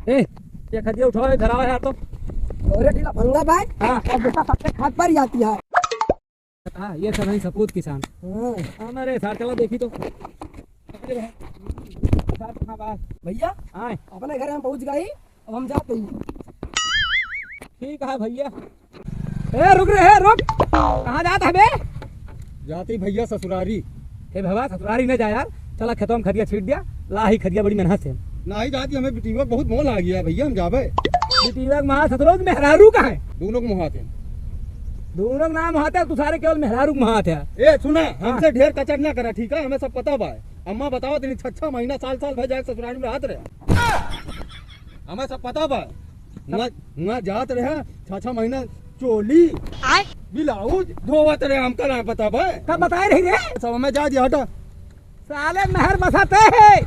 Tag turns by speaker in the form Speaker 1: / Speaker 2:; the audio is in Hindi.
Speaker 1: ए ये खदिया उठाओ, घर आओ यार। तो
Speaker 2: और ढीला भंगा भाई।
Speaker 1: हाँ
Speaker 2: और बेटा सबसे खाद पर ही आती है।
Speaker 1: हाँ ये सब है सपूत किसान।
Speaker 2: हाँ
Speaker 1: हमारे साथ चला देखी तो
Speaker 2: भैया
Speaker 1: हाँ
Speaker 2: अपने घर हम पहुंच गए, अब हम जाते हैं।
Speaker 1: ठीक है भैया। ए रुक रहे रुक, कहाँ जाता है बे?
Speaker 3: जाती भैया ससुरारी।
Speaker 1: ए भवा ससुरारी न जा यार, चला खेतों में खदिया छीट दिया, ला ही खदिया बड़ी मेहनत से।
Speaker 3: नहीं जाती, हमें बिटिया बहुत मोह आ गया भैया, हम जावे।
Speaker 1: बेटीवक महा ससुरों में मेहरारू का है,
Speaker 3: दोनों को मुहाते हैं।
Speaker 1: दोनों का नाम हाथ है, तू सारे केवल मेहरारू महात है।
Speaker 3: ए सुना, हमसे ढेर कचर ना करा, ठीक है? हमें सब पता बा। अम्मा बताओ तेरी 6 महीना साल भर जाए ससुरारी में रहत रहे, हमें सब पता बा। वहाँ जात रहे 6 महीना, चोली ब्लाउज धोवत रहे, हमका ना पता बा।
Speaker 1: कब बताए रही रे?
Speaker 3: सब हमें जा दिया, हटा।
Speaker 1: साले महर बसाते है।